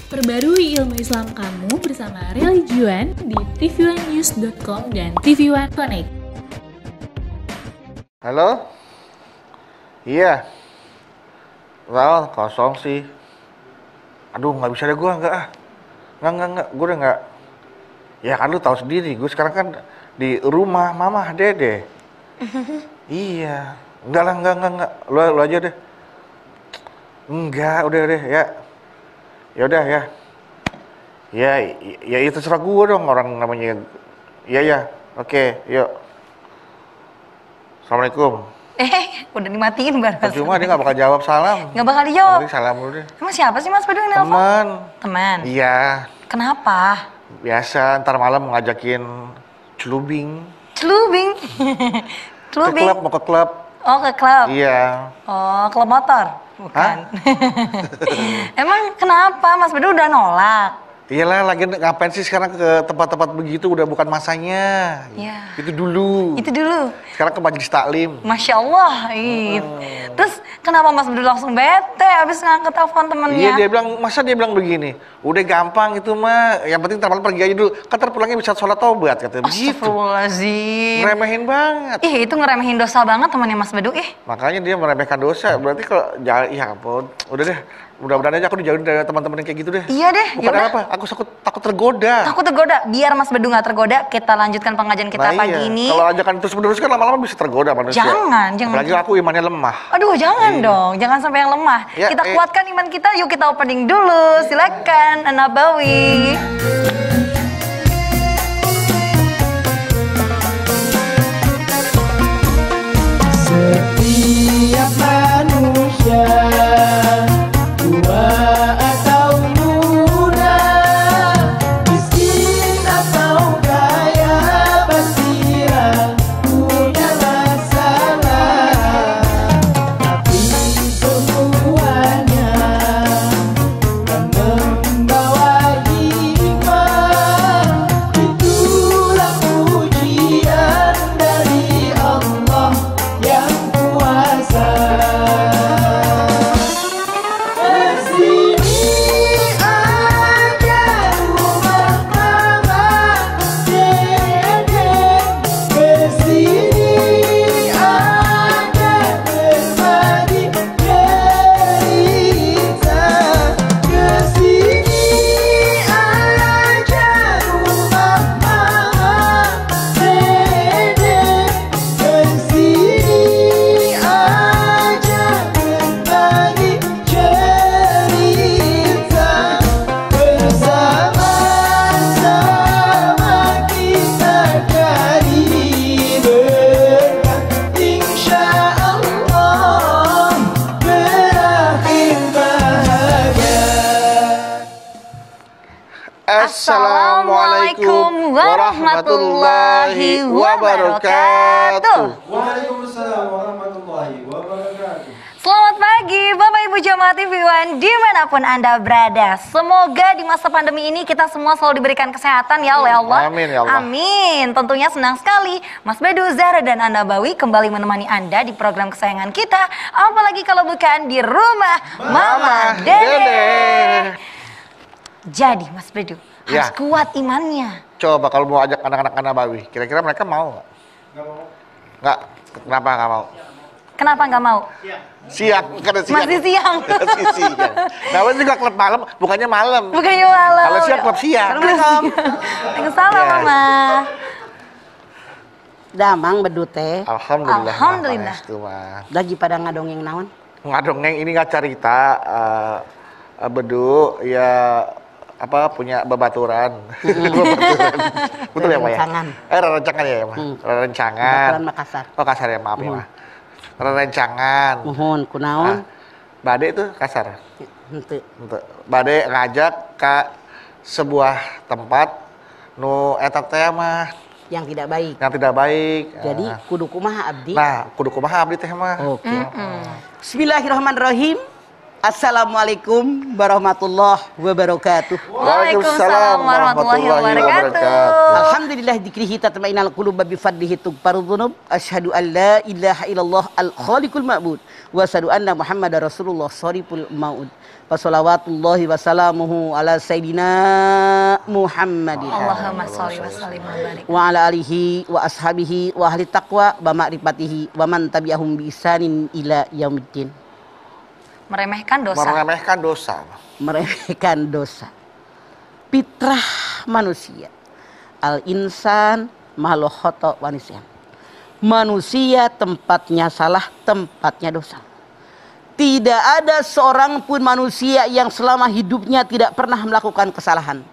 Perbarui ilmu Islam kamu bersama Religion di tv1news.com dan TV1 Connect. Halo? Iya. Well, kosong sih. Aduh, nggak bisa deh gue, enggak. Gue udah nggak. Ya kan lu tahu sendiri, gue sekarang kan di rumah mama dede. Iya. Enggak. Lu aja deh. Enggak, udah deh, ya. Ya udah ya. Ya itu terserah gue dong, orang namanya. Iya. Oke, yuk. Assalamualaikum. Udah dimatiin baru. Cuma dia nggak bakal jawab salam. Nggak bakal dijawab. Nanti salam dulu deh. Emang siapa sih Mas Bedu yang nelfon? Teman. Iya. Kenapa? Biasa ntar malam ngajakin celubing. Celubing. Ke klub, mau ke klub. Oh, ke klub. Iya. Oh, klub motor. Bukan. Emang kenapa Mas Bedu udah nolak? Iyalah, lagi ngapain sih sekarang ke tempat-tempat begitu, udah bukan masanya. Iya. Itu dulu. Sekarang ke majelis taklim. Masya Allah. Terus kenapa Mas Bedu langsung bete abis ngangkat telepon temennya? Iya, masa dia bilang begini, udah gampang itu mah, yang penting ntar malam pergi aja dulu, kan ntar pulangnya bisa sholat taubat, katanya begitu. Astagfirullahaladzim. Ngeremehin banget. Itu ngeremehin dosa banget temannya Mas Bedu. Makanya dia meremehkan dosa, berarti kalau ya ampun, udah deh. Mudah-mudahan aja aku dijauhin dari teman-teman yang kayak gitu deh. Iya deh. Bukan apa, aku takut tergoda. Takut tergoda. Biar Mas Bedu nggak tergoda, kita lanjutkan pengajian kita pagi ini. Kalau ajakan terus-menerus kan lama-lama bisa tergoda manusia. Jangan. Apalagi aku imannya lemah. Aduh, jangan dong. Jangan sampai yang lemah. Ya, kita kuatkan iman kita. Yuk kita opening dulu. Silakan, An-Nabawi. Setiap manusia tua atau muda, miskin atau kaya, pasti punya masalah. Tapi semuanya kan membawa hikmah. Itulah ujian dari Allah yang kuasa. Kesini aja rumah mama dede, kesini aja berbagi cerita, kesini aja rumah mama dede, kesini aja berbagi cerita, bersama-sama kita cari berkah, insya Allah berakhir bahagia. Assalamualaikum warahmatullahi wabarakatuh. Waalaikumsalam warahmatullahi wabarakatuh. Selamat pagi Bapak Ibu Jamaah TV1 dimanapun Anda berada. Semoga di masa pandemi ini kita semua selalu diberikan kesehatan ya oleh Allah. Amin ya Allah. Amin. Tentunya senang sekali Mas Bedu, Zahra dan An-Nabawi kembali menemani Anda di program kesayangan kita. Apalagi kalau bukan di rumah Mama Dede. Jadi Mas Bedu harus kuat imannya. Coba kalau mau ajak anak-anak An-Nabawi, kira-kira mereka mau nggak? Nggak. Kenapa nggak mau? Kenapa nggak mau? Siang, karena siang. Masih siang. Masih siang. Nah, juga klub malam, bukannya malam. Bukannya malam. Kalau siang klub siang. Waalaikumsalam Mama. Damang Bedu teh Alhamdulillah. lagi pada ngadongeng naon? Ngadongeng ini nggak cerita. Bedu ya punya babaturan. Betul ya Pak ya? Rerencangan ya Pak. Rerencangan. Babaturan Makassar. Oh kasar ya, maaf ya Pak. Rerencangan. Mohon kunaon? Bade itu kasar. Henteu. Bade ngajak ke sebuah tempat nu eta teh mah yang tidak baik. Yang tidak baik. Jadi kudu kumaha abdi? Nah, kudu kumaha abdi teh mah. Oke. Bismillahirrahmanirrahim. Assalamualaikum warahmatullahi wabarakatuh. Waalaikumsalam warahmatullahi wabarakatuh. Alhamdulillah dzikrihi tatma'innul qulub bi fadlihi tughfarudz dzunub. Asyhadu an la ilaha illallah al-khaliqul ma'bud wa asyhadu anna Muhammadar Rasulullah shariful maud. Wa shalawatullahi wa salamuhu ala sayyidina Muhammadin. Allahumma sholli wa sallim wa barik. Wa ala alihi wa ashabihi wa ahli taqwa wa ma'rifatihi wa man tabi'ahum bi ihsanin ila yaumiddin. Meremehkan dosa. Meremehkan dosa. Meremehkan dosa. Fitrah manusia. Al-insan makhluk khata' wa nisyan. Manusia tempatnya salah, tempatnya dosa. Tidak ada seorang pun manusia yang selama hidupnya tidak pernah melakukan kesalahan.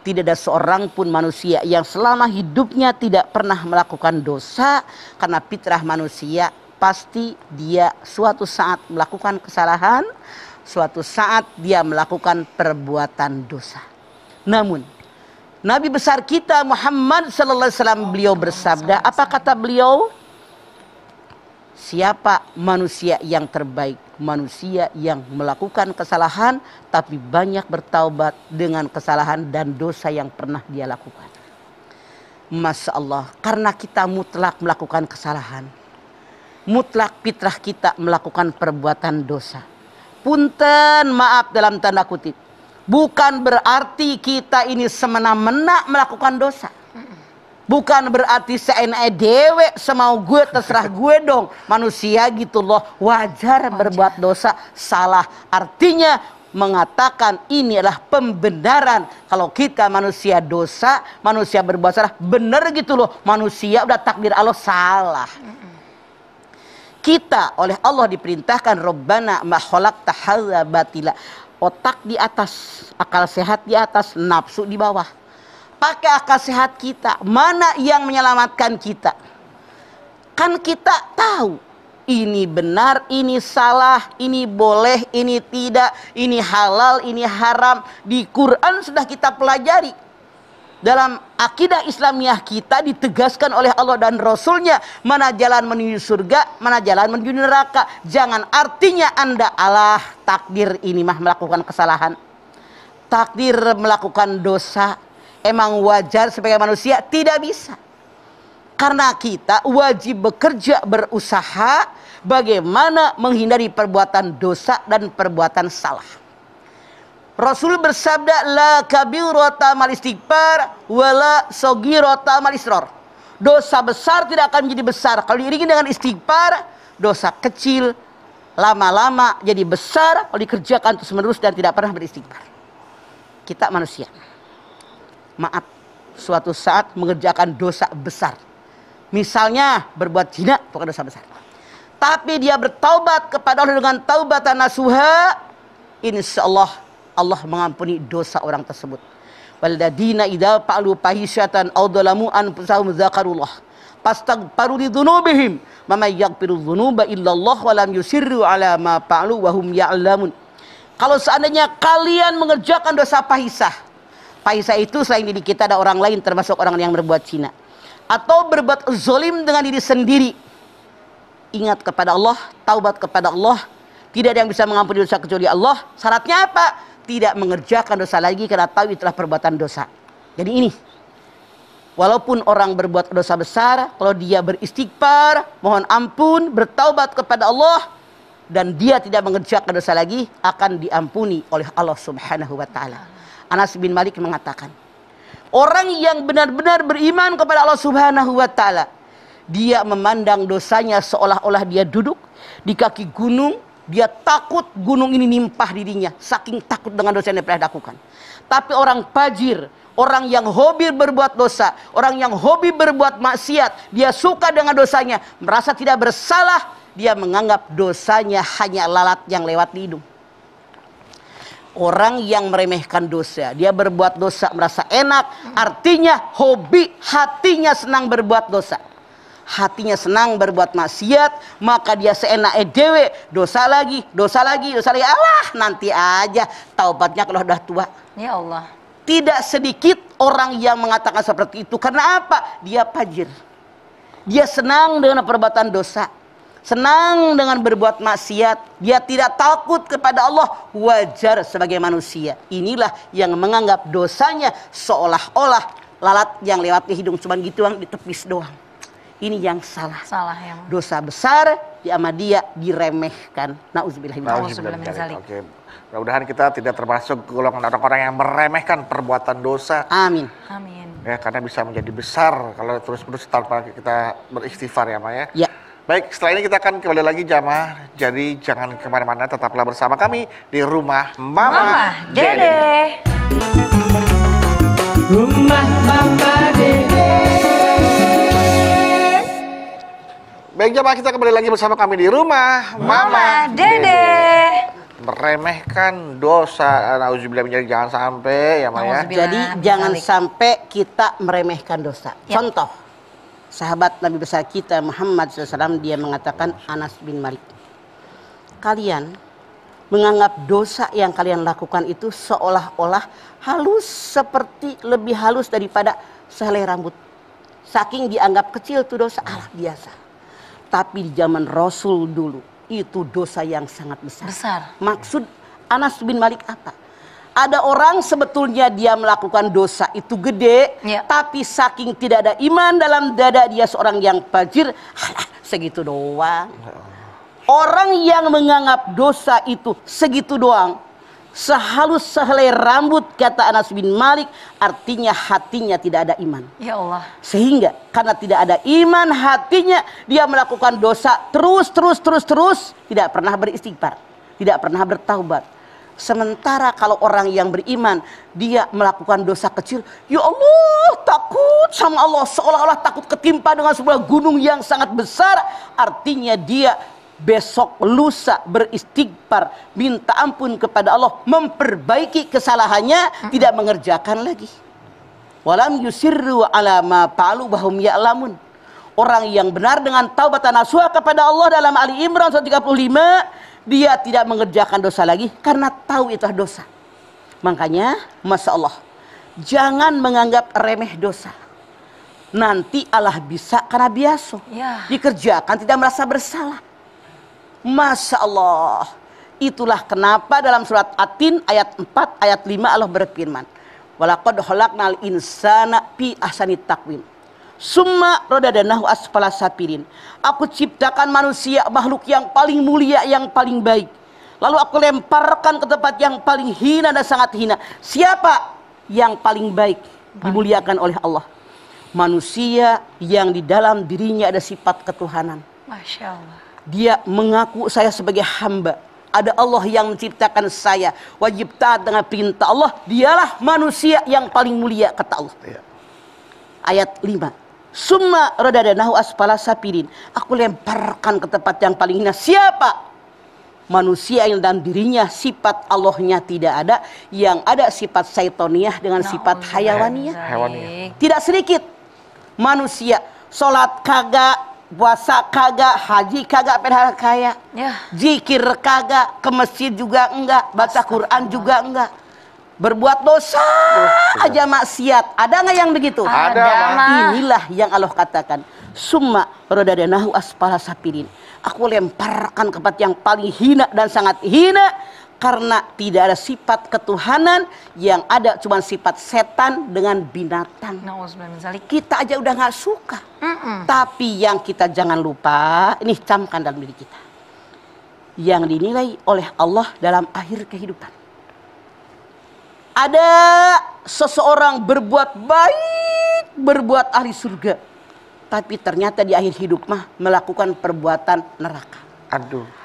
Tidak ada seorang pun manusia yang selama hidupnya tidak pernah melakukan dosa. Karena fitrah manusia pasti dia suatu saat melakukan kesalahan, suatu saat dia melakukan perbuatan dosa. Namun Nabi besar kita Muhammad sallallahu alaihi wasallam beliau bersabda, apa kata beliau? Siapa manusia yang terbaik? Manusia yang melakukan kesalahan tapi banyak bertaubat dengan kesalahan dan dosa yang pernah dia lakukan. Masya Allah, karena kita mutlak melakukan kesalahan, mutlak fitrah kita melakukan perbuatan dosa. Punten, maaf dalam tanda kutip, bukan berarti kita ini semena-mena melakukan dosa. Bukan berarti seenak dewe semau gue terserah gue dong. Manusia gitu loh, wajar berbuat dosa, salah. Artinya mengatakan ini adalah pembenaran. Kalau kita manusia dosa, manusia berbuat salah, benar gitu loh. Manusia udah takdir Allah salah. Kita oleh Allah diperintahkan Rabbana ma khalaqta hadza batila. Otak di atas, akal sehat di atas, nafsu di bawah. Pakai akal sehat kita, mana yang menyelamatkan kita? Kan kita tahu ini benar, ini salah, ini boleh, ini tidak, ini halal, ini haram. Di Quran sudah kita pelajari. Dalam akidah Islamiyah kita ditegaskan oleh Allah dan Rasulnya, mana jalan menuju surga, mana jalan menuju neraka. Jangan artinya Anda Allah takdir ini mah melakukan kesalahan, takdir melakukan dosa. Emang wajar sebagai manusia? Tidak bisa. Karena kita wajib bekerja, berusaha bagaimana menghindari perbuatan dosa dan perbuatan salah. Rasul bersabda, la kabirata mal istighfar wala sogirata mal isror. Dosa besar tidak akan menjadi besar kalau diiringi dengan istighfar. Dosa kecil lama-lama jadi besar kalau dikerjakan terus menerus dan tidak pernah beristighfar. Kita manusia, maaf, suatu saat mengerjakan dosa besar. Misalnya berbuat zina, bukan dosa besar. Tapi dia bertaubat kepada Allah dengan taubatan nasuha, insya Allah Allah mengampuni dosa orang tersebut. Walladzina idza fa'alu fahisyatan aw dzalamu anfusahum dzakarullah fastaghfiru lidzunubihim wa may yaghfiru dzunuba illallah wa lam yusirru ala ma fa'alu wa hum ya'lamun. Kalau seandainya kalian mengerjakan dosa fahisyah, fahisyah itu selain diri kita ada orang lain termasuk orang yang berbuat zina atau berbuat zalim dengan diri sendiri, ingat kepada Allah, taubat kepada Allah. Tidak ada yang bisa mengampuni dosa kecuali Allah. Syaratnya apa? Tidak mengerjakan dosa lagi karena tahu itulah perbuatan dosa. Jadi ini, walaupun orang berbuat dosa besar, kalau dia beristighfar, mohon ampun, bertaubat kepada Allah, dan dia tidak mengerjakan dosa lagi, akan diampuni oleh Allah Subhanahu wa Ta'ala. Anas bin Malik mengatakan, orang yang benar-benar beriman kepada Allah Subhanahu wa Ta'ala, dia memandang dosanya seolah-olah dia duduk di kaki gunung. Dia takut gunung ini nimpah dirinya, saking takut dengan dosa yang dia pernah lakukan. Tapi orang fajir, orang yang hobi berbuat dosa, orang yang hobi berbuat maksiat, dia suka dengan dosanya, merasa tidak bersalah, dia menganggap dosanya hanya lalat yang lewat di hidung. Orang yang meremehkan dosa, dia berbuat dosa merasa enak, artinya hobi, hatinya senang berbuat dosa. Hatinya senang berbuat maksiat, maka dia seenak dewe, dosa lagi, dosa lagi, dosa lagi. Alah, nanti aja taubatnya kalau udah tua. Ya Allah. Tidak sedikit orang yang mengatakan seperti itu. Karena apa? Dia fajir. Dia senang dengan perbuatan dosa. senang dengan berbuat maksiat, dia tidak takut kepada Allah, wajar sebagai manusia. Inilah yang menganggap dosanya seolah-olah lalat yang lewat ke hidung cuma gitu doang, ditepis doang. Ini yang salah. Salah ya. Dosa besar di sama dia diremehkan. Nauzubillah min dzalik. Oke. Mudah-mudahan kita tidak termasuk golongan orang-orang yang meremehkan perbuatan dosa. Amin. Amin. Ya, karena bisa menjadi besar kalau terus-menerus tanpa kita beristighfar ya, Ma ya. Ya. Baik, setelah ini kita akan kembali lagi jamaah. Jadi jangan kemana-mana, tetaplah bersama kami di Rumah Mama Dede. Rumah Mama Dede. Baik jamaah, kita kembali lagi bersama kami di Rumah Mama Dede. Meremehkan dosa, nauzubillah min dzalik, jangan sampai ya, Ma ya. Nauzubillah. Jadi min jangan dzalik. sampai kita meremehkan dosa. Ya. Contoh, sahabat Nabi besar kita Muhammad SAW, dia mengatakan, Anas bin Malik, kalian menganggap dosa yang kalian lakukan itu seolah-olah halus, seperti lebih halus daripada sehelai rambut. Saking dianggap kecil tuh dosa, biasa. Tapi di zaman Rasul dulu, itu dosa yang sangat besar. Maksud Anas bin Malik apa? Ada orang sebetulnya dia melakukan dosa itu gede, tapi saking tidak ada iman dalam dada dia seorang yang fajir, segitu doang. Orang yang menganggap dosa itu segitu doang, sehalus sehelai rambut, kata Anas bin Malik, artinya hatinya tidak ada iman. Ya Allah. Sehingga karena tidak ada iman hatinya, dia melakukan dosa terus, tidak pernah beristighfar, tidak pernah bertaubat. Sementara kalau orang yang beriman, dia melakukan dosa kecil, ya Allah, takut sama Allah, seolah-olah takut ketimpa dengan sebuah gunung yang sangat besar. Artinya dia besok lusa beristighfar, minta ampun kepada Allah, memperbaiki kesalahannya, tidak mengerjakan lagi. Walam yusirru ala ma fa'alu bahum ya'lamun. Orang yang benar dengan taubat nasuha kepada Allah dalam Ali Imran 135, dia tidak mengerjakan dosa lagi karena tahu itu dosa. Makanya, Masya Allah, jangan menganggap remeh dosa. Nanti Allah bisa karena biasa. Dikerjakan tidak merasa bersalah. Masya Allah. Itulah kenapa dalam surat At-Tin ayat 4 ayat 5 Allah berfirman, walaqad khalaqnal insana fi ahsani taqwim summa radadnahu asfala safirin. Aku ciptakan manusia, makhluk yang paling mulia, yang paling baik, lalu aku lemparkan ke tempat yang paling hina dan sangat hina. Siapa yang paling baik dimuliakan oleh Allah? Manusia yang di dalam dirinya ada sifat ketuhanan. Masya Allah. Dia mengaku saya sebagai hamba. Ada Allah yang menciptakan saya. Wajib taat dengan perintah Allah. Dialah manusia yang paling mulia, kata Allah. Ayat 5. Summa radadnahu asfala safirin. Aku lemparkan ke tempat yang paling hina. Siapa? Manusia yang dalam dirinya sifat Allahnya tidak ada. Yang ada sifat syaitoniyah dengan sifat hayawaniyah. Tidak sedikit manusia sholat kagak, puasa kagak, haji kagak, padahal kaya. Zikir kagak, ke masjid juga enggak, baca Quran juga enggak. Berbuat dosa aja maksiat. Ada nggak yang begitu? Ada. Inilah yang Allah katakan, summa radadnahu asfala safirin. Aku lemparkan ke tempat yang paling hina dan sangat hina, karena tidak ada sifat ketuhanan, yang ada cuma sifat setan dengan binatang. Kita aja udah nggak suka. Tapi yang kita jangan lupa, ini camkan dalam diri kita, yang dinilai oleh Allah dalam akhir kehidupan. Ada seseorang berbuat baik, berbuat ahli surga, tapi ternyata di akhir hidup melakukan perbuatan neraka.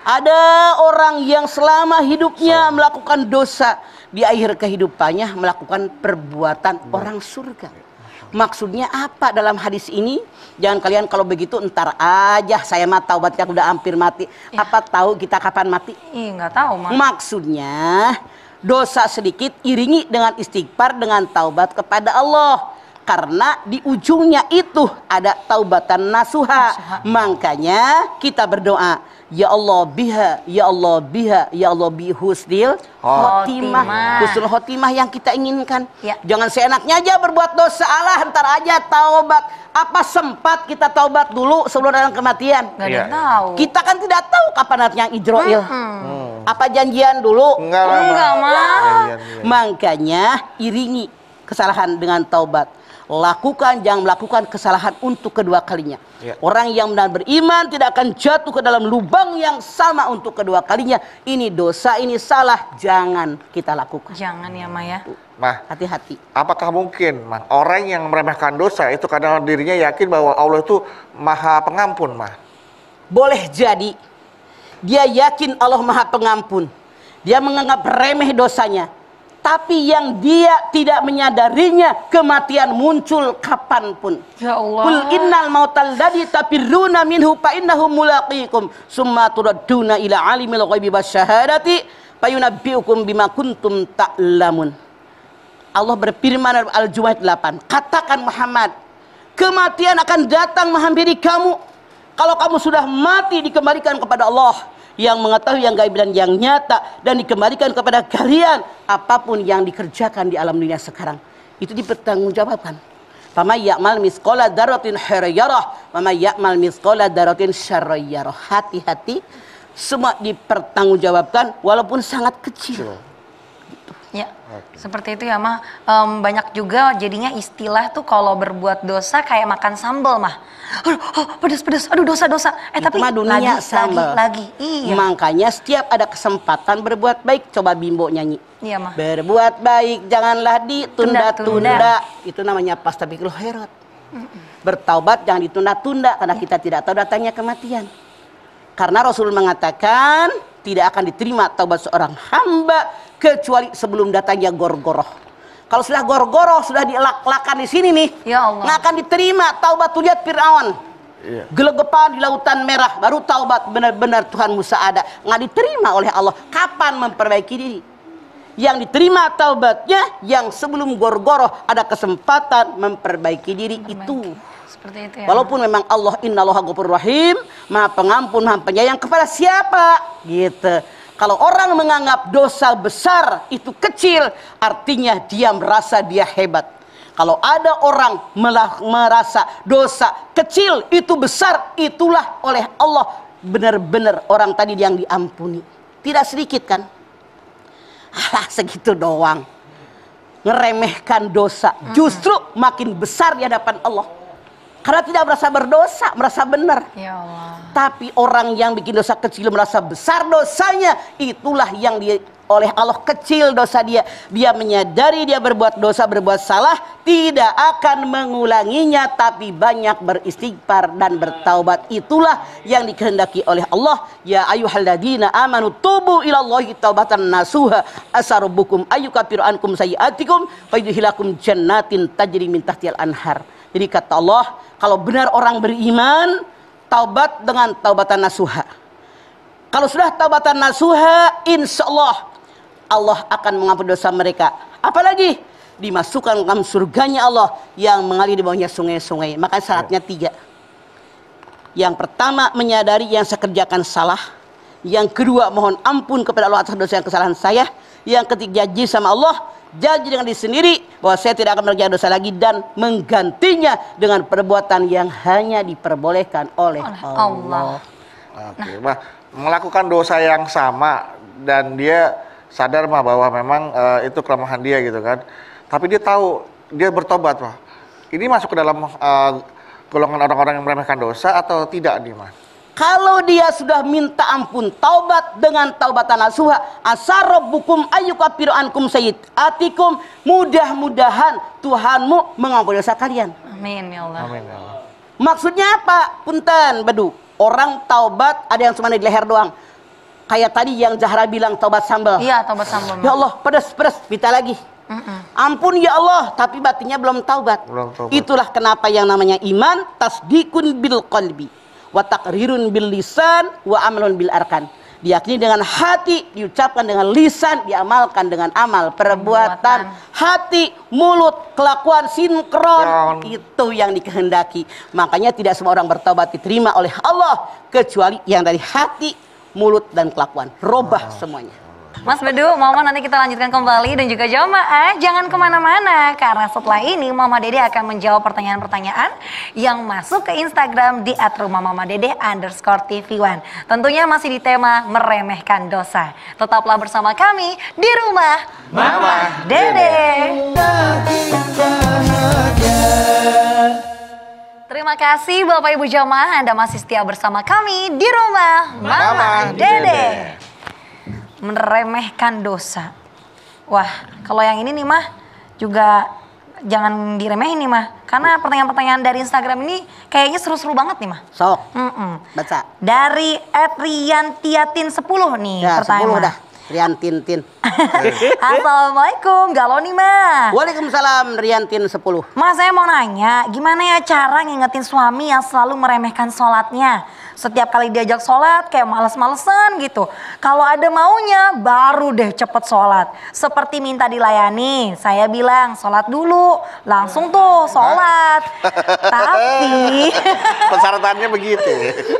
Ada orang yang selama hidupnya melakukan dosa, di akhir kehidupannya melakukan perbuatan orang surga. Maksudnya apa dalam hadis ini? Jangan kalian kalau begitu ntar aja, saya mah taubatnya udah hampir mati. Apa tahu kita kapan mati? Nggak tahu, Mak. Maksudnya dosa sedikit iringi dengan istighfar, dengan taubat kepada Allah. Karena di ujungnya itu ada taubatan nasuha. Makanya kita berdoa, ya Allah biha, ya Allah biha, ya Allah bi husnil khotimah. Husnul khotimah yang kita inginkan. Ya. Jangan seenaknya aja berbuat dosa, Allah ntar aja taubat. Apa sempat kita taubat dulu sebelum datang kematian? Gak ada yang tahu. Kita kan tidak tahu kapan datangnya Ijroil. Apa janjian dulu? Enggak lah, Enggak, Mah. Mah. Makanya iringi kesalahan dengan taubat. Lakukan, jangan melakukan kesalahan untuk kedua kalinya. Ya. Orang yang benar beriman tidak akan jatuh ke dalam lubang yang sama untuk kedua kalinya. Ini dosa, ini salah, jangan kita lakukan. Jangan ya Maya. Mah, Hati-hati. apakah mungkin, Mah, orang yang meremehkan dosa itu karena dirinya yakin bahwa Allah itu Maha Pengampun, Mah? Boleh jadi dia yakin Allah Maha Pengampun. Dia menganggap remeh dosanya. Tapi yang dia tidak menyadarinya, kematian muncul kapanpun. Ya Allah. Qul innal mautal ladzi tafirruna minhu fa innahu mulaqikum summa turadduna ila alimil ghaibi wasyahadati fayunabbiukum bima kuntum ta'lamun. Allah berfirman dalam Al-Jumu'ah 8, katakan Muhammad, kematian akan datang menghampiri kamu. Kalau kamu sudah mati, dikembalikan kepada Allah yang mengetahui yang gaib dan yang nyata, dan dikembalikan kepada kalian apapun yang dikerjakan di alam dunia sekarang itu dipertanggungjawabkan. Faman ya'mal misqala dzarratin khairan yarah wa may ya'mal misqala dzarratin syarran yarah. Hati-hati, semua dipertanggungjawabkan walaupun sangat kecil. Ya, seperti itu ya Mah. Banyak juga jadinya istilah tuh kalau berbuat dosa kayak makan sambal Mah. Pedas-pedas, aduh dosa-dosa. Itu mah dunia sambal. lagi. Iya. Makanya setiap ada kesempatan berbuat baik, coba Bimbo nyanyi. Iya Mah. Berbuat baik janganlah ditunda-tunda. Tunda-tunda. Itu namanya fastabiqul khairat. Bertaubat jangan ditunda-tunda karena kita tidak tahu datangnya kematian. Karena Rasul mengatakan tidak akan diterima taubat seorang hamba kecuali sebelum datangnya gorgoroh. Kalau sudah gorgoroh, sudah dielak-elakan di sini nih, Ya Allah. nggak akan diterima taubat. Tuh lihat Fir'aun. Iya. Gelegepan di lautan merah, baru taubat benar-benar Tuhan Musa ada. Nggak diterima oleh Allah. Kapan memperbaiki diri? Yang diterima taubatnya yang sebelum gorgoroh ada kesempatan memperbaiki diri itu. Seperti itu ya. Walaupun memang Allah innallaha ghafurur rahim, Maha Pengampun, Maha Penyayang kepada siapa? Gitu. Kalau orang menganggap dosa besar itu kecil, artinya dia merasa dia hebat. Kalau ada orang merasa dosa kecil itu besar, itulah oleh Allah benar-benar orang tadi yang diampuni. Tidak sedikit kan? Alah segitu doang. Ngeremehkan dosa. Justru makin besar di hadapan Allah. Karena tidak merasa berdosa, merasa benar. Ya Allah. Tapi orang yang bikin dosa kecil merasa besar dosanya, itulah yang oleh Allah kecil dosa dia. Dia menyadari dia berbuat dosa, berbuat salah, tidak akan mengulanginya, tapi banyak beristighfar dan bertaubat. Itulah yang dikehendaki oleh Allah. Ya ayyuhalladzina amanu tubu ilallahi taubatan nasuha asarubbukum ayyukaffiru ankum sayyi'atikum wa yudkhilakum jannatin tajri min tahtihal anhar. Jadi kata Allah, kalau benar orang beriman, taubat dengan taubatan nasuha. Kalau sudah taubatan nasuha, insya Allah akan mengampuni dosa mereka. Apalagi dimasukkan ke dalam surganya Allah yang mengalir di bawahnya sungai-sungai. Maka syaratnya 3. Yang pertama, menyadari yang saya kerjakan salah. Yang kedua, mohon ampun kepada Allah atas dosa dan kesalahan saya. Yang ketiga, janji sama Allah, janji dengan diri sendiri bahwa saya tidak akan mengerjakan dosa lagi dan menggantinya dengan perbuatan yang hanya diperbolehkan oleh Allah. Oke, Mah, melakukan dosa yang sama dan dia sadar Mah bahwa memang itu kelemahan dia gitu kan. Tapi dia tahu, dia bertobat Mah. Ini masuk ke dalam golongan orang-orang yang meremehkan dosa atau tidak nih Mah? Kalau dia sudah minta ampun, taubat dengan taubatan nasuha, asarabbukum ayyukaffiru ankum sayyi'atikum, mudah-mudahan Tuhanmu mengampuni dosa kalian. Amin ya Allah. Amin ya Allah. Maksudnya apa? Punten, Badu. Orang taubat ada yang cuma di leher doang. Kayak tadi yang Zahra bilang taubat sambal. Iya, taubat sambal. Ya Allah, pedas, minta lagi. Ampun ya Allah, tapi batinnya belum taubat. Belum taubat. Itulah kenapa yang namanya iman tasdikun bil qalbi wa taqrirun bil lisan wa amalun bil arkan. diyakini dengan hati, diucapkan dengan lisan, diamalkan dengan amal, perbuatan, hati, mulut, kelakuan sinkron. Itu yang dikehendaki. Makanya tidak semua orang bertobat diterima oleh Allah kecuali yang dari hati, mulut, dan kelakuan. Robah semuanya. Mas Bedu, Mama nanti kita lanjutkan kembali dan juga jamaah jangan kemana-mana karena setelah ini Mama Dede akan menjawab pertanyaan-pertanyaan yang masuk ke Instagram di @rumahmamadede_tv1. Tentunya masih di tema meremehkan dosa. Tetaplah bersama kami di rumah Mama Dede. Terima kasih Bapak Ibu jamaah, Anda masih setia bersama kami di rumah Mama Dede. Meremehkan dosa. Wah, kalau yang ini nih mah juga jangan diremehin nih mah. Karena pertanyaan-pertanyaan dari Instagram ini kayaknya seru-seru banget nih mah. Sok, baca. Dari @riantiatin10 nih Ya, pertanyaan. 10 dah. Rian Tintin. Assalamualaikum, galau nih mah. Waalaikumsalam, Rian Tin 10. Mas, saya mau nanya, gimana ya cara ngingetin suami yang selalu meremehkan sholatnya? Setiap kali diajak sholat kayak males-malesan gitu. Kalau ada maunya baru deh cepet sholat. Seperti minta dilayani, saya bilang sholat dulu. Langsung tuh sholat. Tapi Persyaratannya begitu.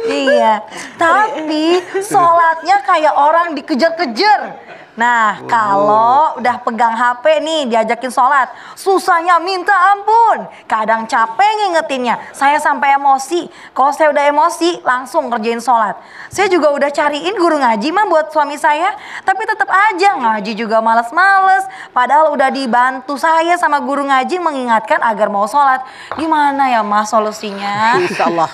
iya, tapi sholatnya kayak orang dikejar-kejar. Nah, kalau udah pegang HP nih diajakin sholat, susahnya minta ampun. Kadang capek ngingetinnya, saya sampai emosi. Kalau saya udah emosi, langsung ngerjain sholat. Saya juga udah cariin guru ngaji mah buat suami saya, tapi tetap aja ngaji juga males-males. Padahal udah dibantu saya sama guru ngaji mengingatkan agar mau sholat. Gimana ya Mas solusinya? Insya Allah.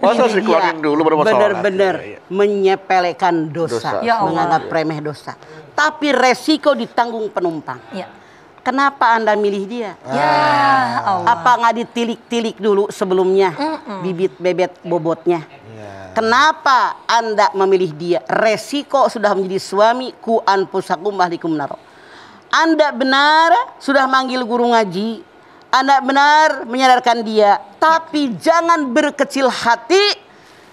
Masa harus dikeluarin dulu baru mau sholat? Bener-bener menyepelekan dosa, Ya Allah. menganggap remeh dosa. Tapi resiko ditanggung penumpang. Ya. Kenapa Anda milih dia? Ya Allah. Apa nggak ditilik-tilik dulu sebelumnya bibit bebet bobotnya? Kenapa Anda memilih dia? Resiko sudah menjadi suami ku anfusakum ahlikum naro. Anda benar sudah manggil guru ngaji. Anda benar menyadarkan dia, tapi jangan berkecil hati.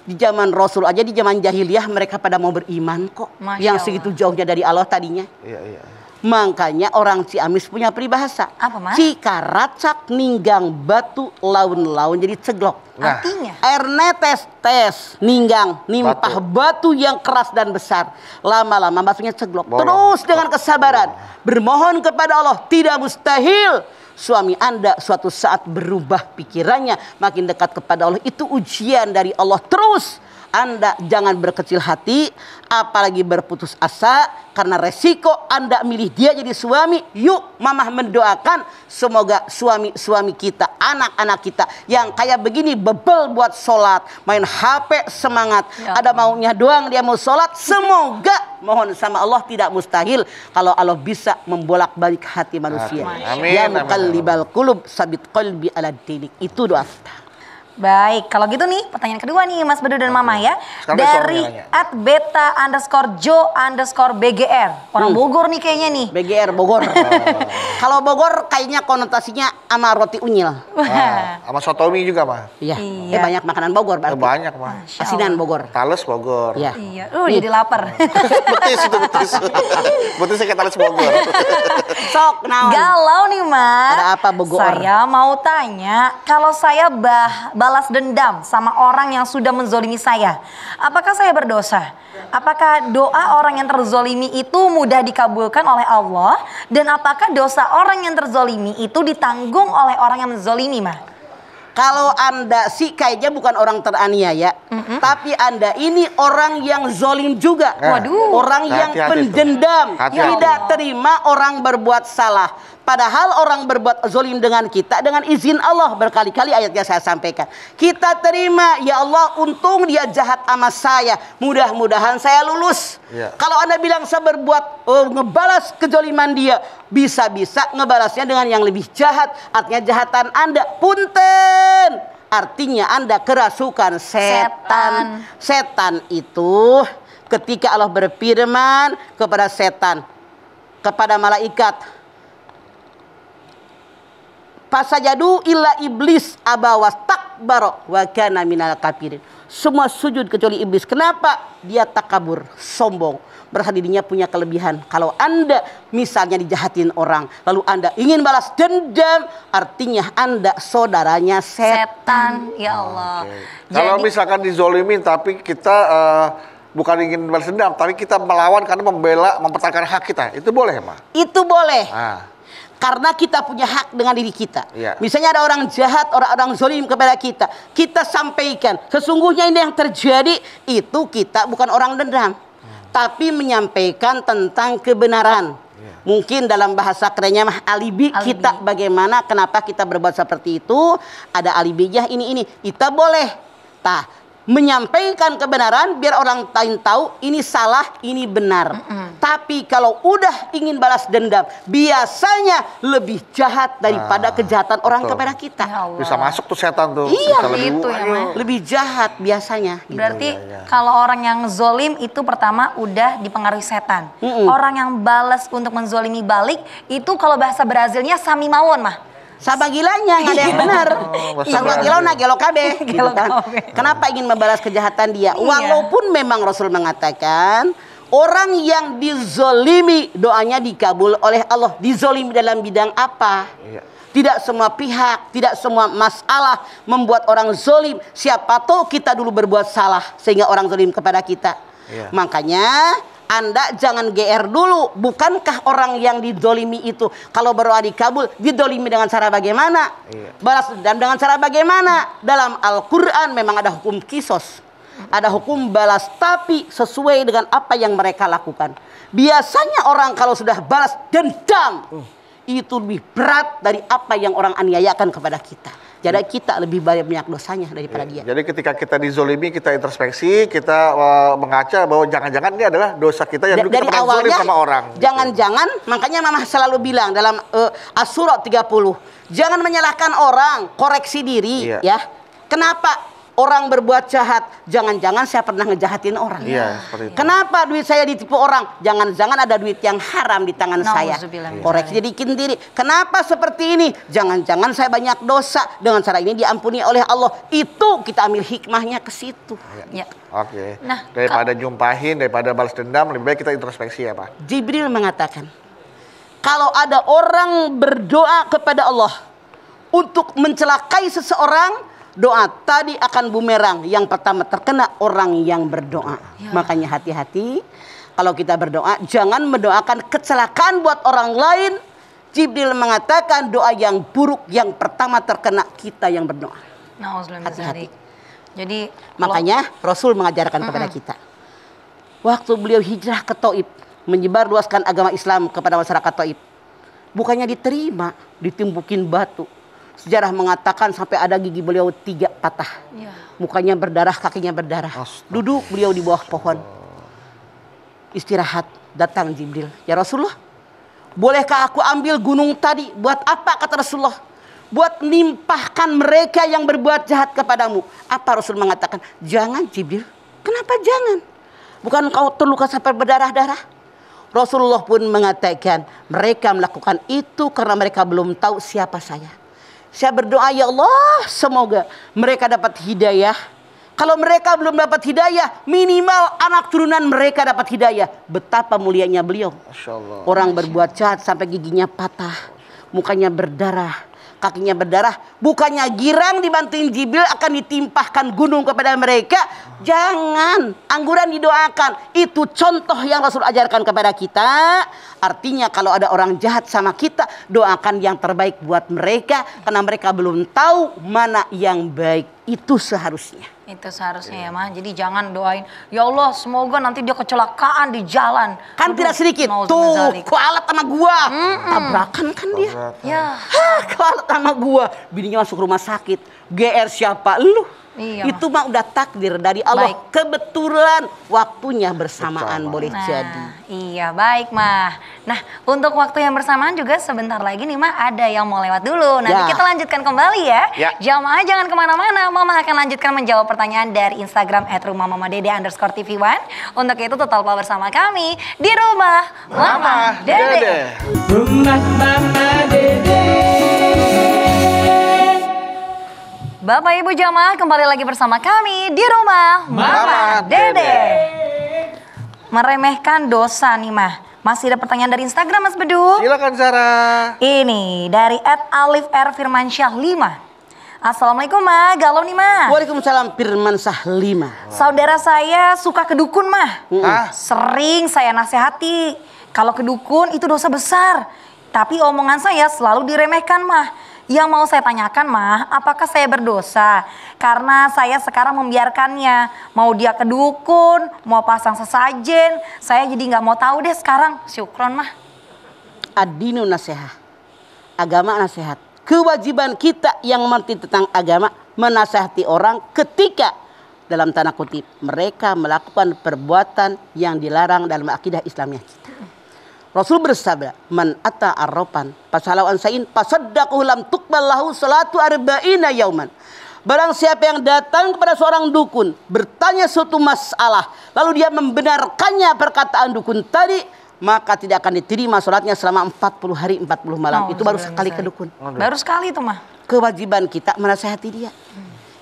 Di zaman Rasul aja, di zaman jahiliyah mereka pada mau beriman kok. Masya Yang Allah. segitu jauhnya dari Allah tadinya. Iya. Makanya orang Ciamis punya peribahasa. Apa, Mas? Cikaracak ninggang batu laun-laun jadi ceglok. Artinya? Air netes tes ninggang nimpah batu yang keras dan besar. Lama-lama batunya ceglok. Bolong. Terus dengan kesabaran bermohon kepada Allah, tidak mustahil suami Anda suatu saat berubah pikirannya, makin dekat kepada Allah. Itu ujian dari Allah. Terus Anda jangan berkecil hati, apalagi berputus asa, karena resiko Anda milih dia jadi suami. Yuk mamah mendoakan semoga suami-suami kita, anak-anak kita yang kayak begini bebel buat sholat, main HP semangat, ada maunya doang dia mau sholat. Semoga mohon sama Allah tidak mustahil kalau Allah bisa membolak-balik hati manusia. Amin. Ya muqallibal qulub sabit qalbi ala dinik. Itu doa kita. Baik, kalau gitu nih pertanyaan kedua nih Mas Bedu dan Mama ya. Sekarang Dari suaminya nanya. @beta_jo_bgr. Orang Bogor nih kayaknya nih. BGR Bogor. Kalau Bogor kayaknya konotasinya sama roti unyil. Sama sotomi juga mah. Iya. Iya. Banyak makanan Bogor berarti. Banyak mah. Masya Asinan Allah. Bogor. Tales Bogor. Iya. Iya, jadi lapar. Betis itu betis. Betis kayak Tales Bogor. Sok naon. Galau nih Mas. Ada apa, Bogor? Saya mau tanya, kalau saya balas dendam sama orang yang sudah menzolimi saya, apakah saya berdosa? Apakah doa orang yang terzolimi itu mudah dikabulkan oleh Allah? Dan apakah dosa orang yang terzolimi itu ditanggung oleh orang yang menzolimi mah? Kalau Anda sih kayaknya bukan orang teraniaya, tapi Anda ini orang yang zolim juga. Waduh. Orang yang Hati-hati pendendam, tuh. Hati-hati. tidak terima orang berbuat salah. Padahal orang berbuat zolim dengan kita dengan izin Allah, berkali-kali ayatnya saya sampaikan. Kita terima, ya Allah untung dia jahat sama saya, mudah-mudahan saya lulus. Ya. Kalau Anda bilang saya berbuat ngebalas kezoliman dia, bisa-bisa ngebalasnya dengan yang lebih jahat. Artinya jahatan Anda, punten. Artinya Anda kerasukan setan. Setan itu ketika Allah berfirman kepada setan, kepada malaikat, fasajadu illa iblis abawas takbaro wa kana minal kafirin. semua sujud kecuali iblis. Kenapa? Dia takabur, sombong, merasa dirinya punya kelebihan. Kalau Anda misalnya dijahatin orang, lalu Anda ingin balas dendam, artinya Anda saudaranya setan. Ya Allah. Kalau misalkan dizolimin tapi kita bukan ingin balas dendam, tapi kita melawan karena membela, mempertahankan hak kita, itu boleh, Ma? Itu boleh. Ah. Karena kita punya hak dengan diri kita. Iya. Misalnya ada orang jahat, orang-orang zolim kepada kita. Kita sampaikan, sesungguhnya ini yang terjadi, itu kita bukan orang dendam. Tapi menyampaikan tentang kebenaran. Iya. Mungkin dalam bahasa kerennya mah alibi kita bagaimana, kenapa kita berbuat seperti itu. Ada alibinya ini. Kita boleh. Menyampaikan kebenaran biar orang lain tahu ini salah, ini benar. Tapi kalau udah ingin balas dendam, biasanya lebih jahat daripada kejahatan orang kepada kita. Ya Allah. Bisa masuk tuh setan tuh. Iya, Bisa lebih, itu ya, Ma. lebih jahat biasanya. Berarti kalau orang yang zolim itu pertama udah dipengaruhi setan. Orang yang balas untuk menzolimi balik itu kalau bahasa Brazilnya sami mawon, Mah. Sama gilanya nggak ada yang benar. Sama gilo na gelo kabe. Gitu kan. Kenapa ingin membalas kejahatan dia? Walaupun memang Rasul mengatakan orang yang dizolimi doanya dikabul oleh Allah. Dizolimi dalam bidang apa? Iya. Tidak semua pihak, tidak semua masalah membuat orang zolim. Siapa tahu kita dulu berbuat salah sehingga orang zolim kepada kita. Iya. Makanya Anda jangan GR dulu. Bukankah orang yang didolimi itu kalau berdoa dikabul, didolimi dengan cara bagaimana? Iya. Balas dendam dengan cara bagaimana? Dalam Al-Quran memang ada hukum kisos. Ada hukum balas tapi sesuai dengan apa yang mereka lakukan. Biasanya orang kalau sudah balas dendam itu lebih berat dari apa yang orang aniayakan kepada kita. Jadi kita lebih banyak dosanya daripada dia. Jadi ketika kita dizolimi, kita introspeksi, kita mengaca bahwa jangan-jangan ini adalah dosa kita yang dulu Dari kita pernah zolim awalnya sama orang. jangan-jangan, makanya Mama selalu bilang dalam As-Surah 30, jangan menyalahkan orang, koreksi diri. Iya. Ya. Kenapa orang berbuat jahat? Jangan-jangan saya pernah ngejahatin orang. Iya, seperti itu. Kenapa duit saya ditipu orang? Jangan-jangan ada duit yang haram di tangan saya. Nauzubillah. Koreksi diri sendiri. Kenapa seperti ini? Jangan-jangan saya banyak dosa. Dengan cara ini diampuni oleh Allah. Itu kita ambil hikmahnya ke situ. Ya. Oke. Nah, Daripada jumpahin, daripada balas dendam, lebih baik kita introspeksi ya, Pak. Jibril mengatakan, kalau ada orang berdoa kepada Allah untuk mencelakai seseorang, doa tadi akan bumerang. Yang pertama terkena orang yang berdoa. Makanya hati-hati kalau kita berdoa, jangan mendoakan kecelakaan buat orang lain. Jibril mengatakan doa yang buruk yang pertama terkena kita yang berdoa. Nauzubillah. Hati-hati. Jadi Makanya Rasul mengajarkan kepada kita. Waktu beliau hijrah ke Taif, menyebarluaskan agama Islam kepada masyarakat Taif, bukannya diterima, ditimbukin batu. Sejarah mengatakan sampai ada gigi beliau 3 patah. Ya. Mukanya berdarah, kakinya berdarah. Duduk beliau di bawah pohon. Istirahat, datang Jibril. Ya Rasulullah, bolehkah aku ambil gunung tadi? Buat apa kata Rasulullah? Buat nimpahkan mereka yang berbuat jahat kepadamu. Apa Rasul mengatakan? Jangan Jibril. Kenapa jangan? Bukan kau terluka sampai berdarah-darah? Rasulullah pun mengatakan mereka melakukan itu karena mereka belum tahu siapa saya. Saya berdoa, ya Allah, semoga mereka dapat hidayah. Kalau mereka belum dapat hidayah, minimal anak turunan mereka dapat hidayah. Betapa mulianya beliau. Masya Allah. Orang berbuat jahat sampai giginya patah, mukanya berdarah, kakinya berdarah. Bukannya girang dibantuin Jibril akan ditimpahkan gunung kepada mereka. Jangan, angguran didoakan. Itu contoh yang Rasul ajarkan kepada kita. Artinya kalau ada orang jahat sama kita, doakan yang terbaik buat mereka. Karena mereka belum tahu mana yang baik. Itu seharusnya. Itu seharusnya ya, Ma. Jadi jangan doain, ya Allah semoga nanti dia kecelakaan di jalan. Kan tidak sedikit. Tuh, kualat sama gua. Tabrakan kan dia. Ya. Kualat sama gua. Bininya masuk rumah sakit. GR siapa? Lu. Iya, Itu mah udah takdir dari Allah. Baik. Kebetulan waktunya bersamaan boleh jadi. Iya, baik, Mah. Nah, untuk waktu yang bersamaan juga sebentar lagi nih, Mah, ada yang mau lewat dulu. Nanti Ya. kita lanjutkan kembali ya. Ya. Jamaah jangan kemana-mana. Mama akan lanjutkan menjawab pertanyaan dari Instagram @rumahmamadede_tv1. Untuk itu tetaplah bersama kami di Rumah Mama Dede. Rumah Mama Dede. Bapak Ibu jamaah kembali lagi bersama kami di rumah Mama Dede. Meremehkan dosa nih mah. Masih ada pertanyaan dari Instagram Mas Bedu. Silakan Zara. Ini dari @alif_r_firmansyah 5. Assalamualaikum Ma, galau nih Ma. Waalaikumsalam Firmansyah 5. Saudara saya suka ke dukun mah. Hah? Sering saya nasihati. Kalau ke dukun itu dosa besar. Tapi omongan saya selalu diremehkan mah. Yang mau saya tanyakan mah, apakah saya berdosa? Karena saya sekarang membiarkannya. Mau dia ke dukun, mau pasang sesajen. Saya jadi nggak mau tahu deh sekarang. Syukron mah. Ad-dinu nasihat. Agama nasihat. Kewajiban kita yang mengerti tentang agama menasihati orang ketika dalam tanda kutip mereka melakukan perbuatan yang dilarang dalam akidah Islamnya. Rasul bersabda, "Man ata arrofan fasalawan sain fasaddaqahu lam tuqbal lahu salatu arba'ina yauman." Barang siapa yang datang kepada seorang dukun, bertanya suatu masalah, lalu dia membenarkannya perkataan dukun tadi, maka tidak akan diterima salatnya selama 40 hari 40 malam. Itu baru sekali ke dukun. Baru sekali itu mah. Kewajiban kita menasihati dia.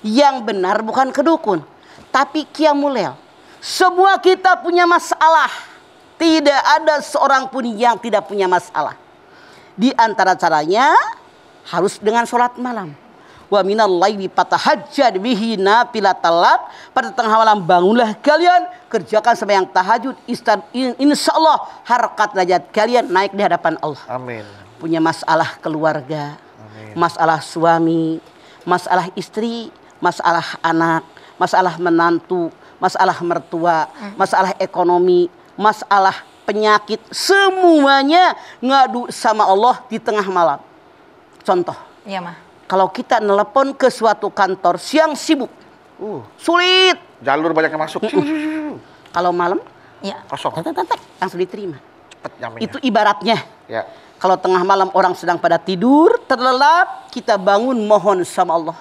Yang benar bukan ke dukun, tapi qiyamul lail. Semua kita punya masalah. Tidak ada seorang pun yang tidak punya masalah. Di antara caranya harus dengan sholat malam. Wa minal laili fatahajjad bihi nafilatal lak. Pada tengah malam bangunlah kalian, kerjakan sembahyang tahajud. Insyaallah harkat derajat kalian naik di hadapan Allah. Amin. Punya masalah keluarga, Amin. masalah suami, masalah istri, masalah anak, masalah menantu, masalah mertua, masalah ekonomi, masalah penyakit, semuanya ngadu sama Allah di tengah malam. Contoh, Iya mah. kalau kita nelpon ke suatu kantor siang sibuk, sulit. Jalur banyak yang masuk. Kalau malam, Iya. Kosong. langsung diterima. Cepet nyamenya. Itu ibaratnya. Ya. Kalau tengah malam orang sedang pada tidur, terlelap, kita bangun mohon sama Allah.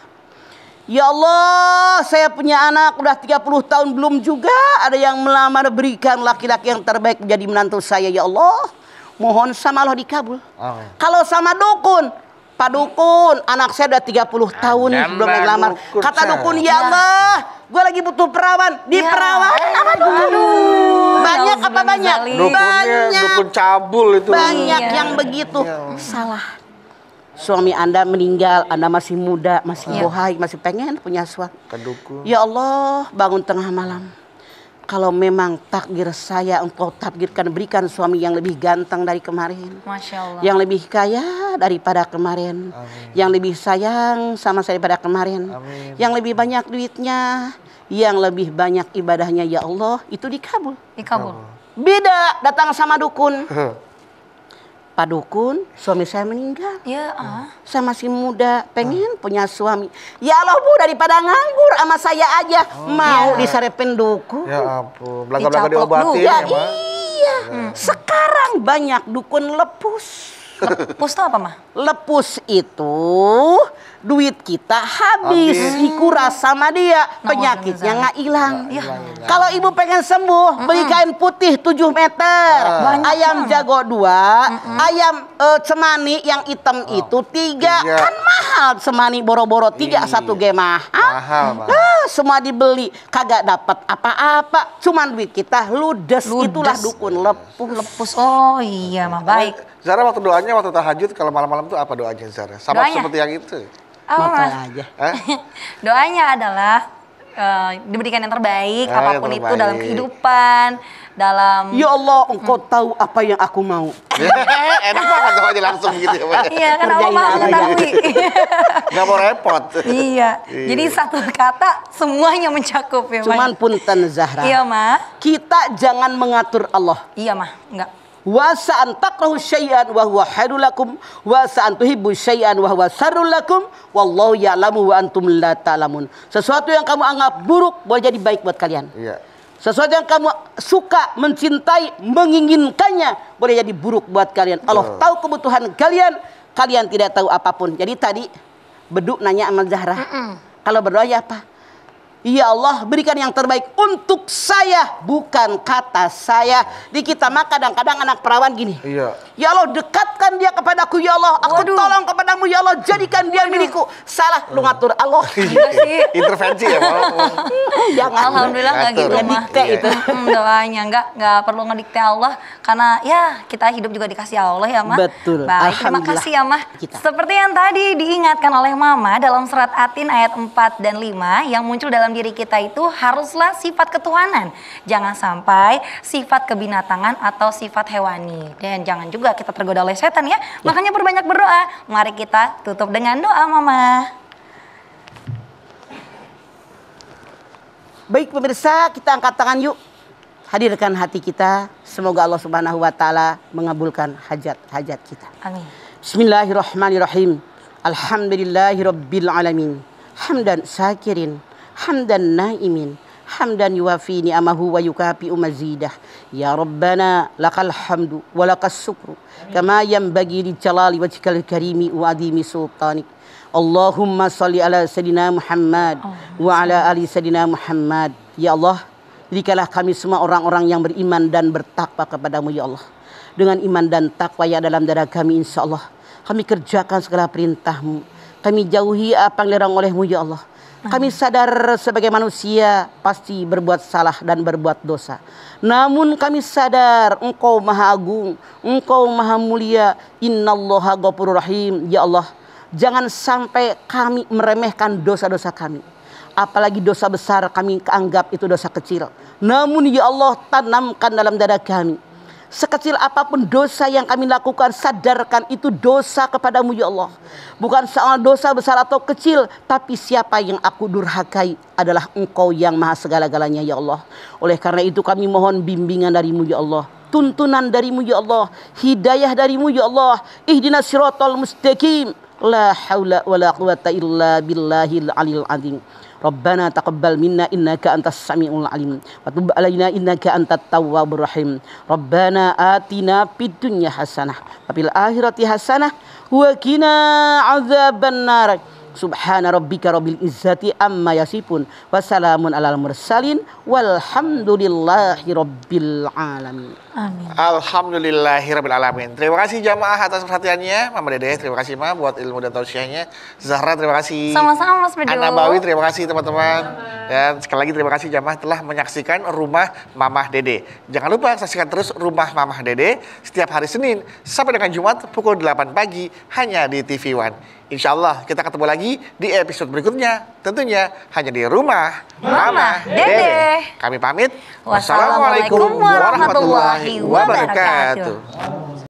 Ya Allah, saya punya anak udah 30 tahun belum juga ada yang melamar, berikan laki-laki yang terbaik menjadi menantu saya ya Allah. Mohon sama Allah dikabul. Amin. Kalau sama dukun, Pak Dukun, anak saya udah 30 tahun Jangan belum melamar. dukun, Kata Sa. dukun, ya Allah, gue lagi butuh perawan. Di Ya. perawan apa dukun? Banyak apa banyak? Dukunnya dukun cabul itu. Banyak Iya. yang begitu. Salah. Suami Anda meninggal, Anda masih muda, masih bohai, masih pengen punya suami. Ke dukun. Ya Allah, bangun tengah malam. Kalau memang takdir saya engkau takdirkan, berikan suami yang lebih ganteng dari kemarin. Masya Allah. Yang lebih kaya daripada kemarin. Amin. Yang lebih sayang sama saya daripada kemarin. Amin. Yang lebih banyak duitnya. Yang lebih banyak ibadahnya ya Allah. Itu dikabul. Dikabul. Beda datang sama dukun. Pak Dukun, suami saya meninggal. Ya, Saya masih muda, pengen punya suami. Ya Allah Bu, daripada nganggur sama saya aja. Mau disarepin dukun. Ya ampun. Belaka-belaka Dicaplok diobatin dulu. ya, Ya Mak. iya. Sekarang banyak dukun lepus. Lepus tuh apa mah? Lepus itu duit kita habis Habis. dikuras sama dia, penyakitnya nggak hilang. Kalau ibu pengen sembuh, beli kain putih 7 meter, ayam jago 2, ayam cemani yang hitam itu 3, Tiga. kan mahal cemani boro-boro 3 Iya. satu ge mahal. Mahal, Mak. Semua dibeli, kagak dapat apa-apa, cuman duit kita ludes. Itulah dukun lepus. Lepus. Oh iya mah baik. Zara waktu doanya, waktu tahajud, kalau malam-malam tuh apa doanya Zara? Sama Doanya? seperti yang itu. Apa Makan mah? aja. Hah? Doanya adalah diberikan yang terbaik, yang apapun itu terbaik. dalam kehidupan, dalam Ya Allah, engkau tahu apa yang aku mau. Enak banget tuh aja langsung gitu ya, Mak. iya kan Allah Kerjain maha aja. mengetahui. Nggak mau repot. Iya. Jadi satu kata semuanya mencakup ya, Mas. Cuman punten Zahra, Iya mah. kita jangan mengatur Allah. Iya mah. Enggak. Wa sa'an takrahu syai'an wa huwa khairul lakum wa sa'an tuhibbu syai'an wa huwa syarrul lakum wallahu ya'lamu wa antum la ta'lamun. Sesuatu yang kamu anggap buruk boleh jadi baik buat kalian. Iya. Sesuatu yang kamu suka, mencintai, menginginkannya boleh jadi buruk buat kalian. Allah tahu kebutuhan kalian, kalian tidak tahu apapun. Jadi tadi Beduk nanya sama Zahra, kalau berdoa ya apa? Ya Allah, berikan yang terbaik untuk saya, bukan kata saya. Di kita mah kadang-kadang anak perawan gini. Iya. Ya Allah, dekatkan dia kepadaku ya Allah. Aku tolong kepadamu ya Allah, jadikan dia milikku. Salah, lu ngatur Allah. Iya sih. Intervensi ya, Mal. Jangan. Alhamdulillah nggak Ngatur. gitu mah. Ngedikte itu. Doanya nggak perlu ngedikte Allah karena ya kita hidup juga dikasih Allah ya mah. Betul. Baik, terima Alhamdulillah. kasih ya mah. Kita. Seperti yang tadi diingatkan oleh Mama dalam surat Atin ayat 4 dan 5 yang muncul dalam diri kita itu haruslah sifat ketuhanan. Jangan sampai sifat kebinatangan atau sifat hewani. Dan jangan juga kita tergoda oleh setan ya. Makanya perbanyak berdoa. Mari kita tutup dengan doa Mama. Baik pemirsa, kita angkat tangan yuk. Hadirkan hati kita. Semoga Allah Subhanahu wa taala mengabulkan hajat-hajat kita. Amin. Bismillahirrahmanirrahim. Alhamdulillahirabbil alamin. Hamdan syakirin, hamdan naimin, hamdan yuwafi ni'amahu wa yukafi'u mazidah. Ya Rabbana lakal hamdu wa lakas syukru kama yanbaghi li jalali wajhikal karimi wa adimi sultanik. Allahumma salli ala sayidina Muhammad wa ala ali sayidina Muhammad. Ya Allah, jadikanlah kami semua orang-orang yang beriman dan bertakwa kepadamu ya Allah. Dengan iman dan takwa yang dalam dada kami insya Allah kami kerjakan segala perintahmu. Kami jauhi apa yang dilarang olehmu ya Allah. Kami sadar sebagai manusia pasti berbuat salah dan berbuat dosa. Namun kami sadar Engkau Maha Agung, Engkau Maha Mulia. Innallaha ghafurur rahim. Ya Allah, jangan sampai kami meremehkan dosa-dosa kami. Apalagi dosa besar kami anggap itu dosa kecil. Namun ya Allah, tanamkan dalam dada kami. Sekecil apapun dosa yang kami lakukan, sadarkan itu dosa kepadamu ya Allah. Bukan soal dosa besar atau kecil, tapi siapa yang aku durhakai adalah Engkau yang maha segala-galanya ya Allah. Oleh karena itu kami mohon bimbingan darimu ya Allah, tuntunan darimu ya Allah, hidayah darimu ya Allah. Ihdinas siratal mustaqim. La haula wala quwata illa billahil aliyil azim. Rabbana taqabbal minna innaka antas samiul alim wa tub alaina innaka antat tawwabur rahim. Rabbana atina fid dunya hasanah wa fil akhirati hasanah wa qina adzabannar. Subhana rabbika rabbil izzati amma yasifun wa salamun alal mursalin walhamdulillahi rabbil alamin. Amin. Alhamdulillahirabbil alamin. Terima kasih jamaah atas perhatiannya. Mama Dede, terima kasih Ma buat ilmu dan tausiahnya. Zahra, terima kasih. Sama-sama Mas Bedo. Ana Bawi, terima kasih teman-teman. Dan sekali lagi terima kasih jamaah telah menyaksikan Rumah Mamah Dede. Jangan lupa saksikan terus Rumah Mamah Dede setiap hari Senin sampai dengan Jumat pukul 8 pagi hanya di TV One. Insya Allah kita ketemu lagi di episode berikutnya. Tentunya hanya di Rumah Mamah Dede. Kami pamit. Wassalamualaikum warahmatullahi wabarakatuh.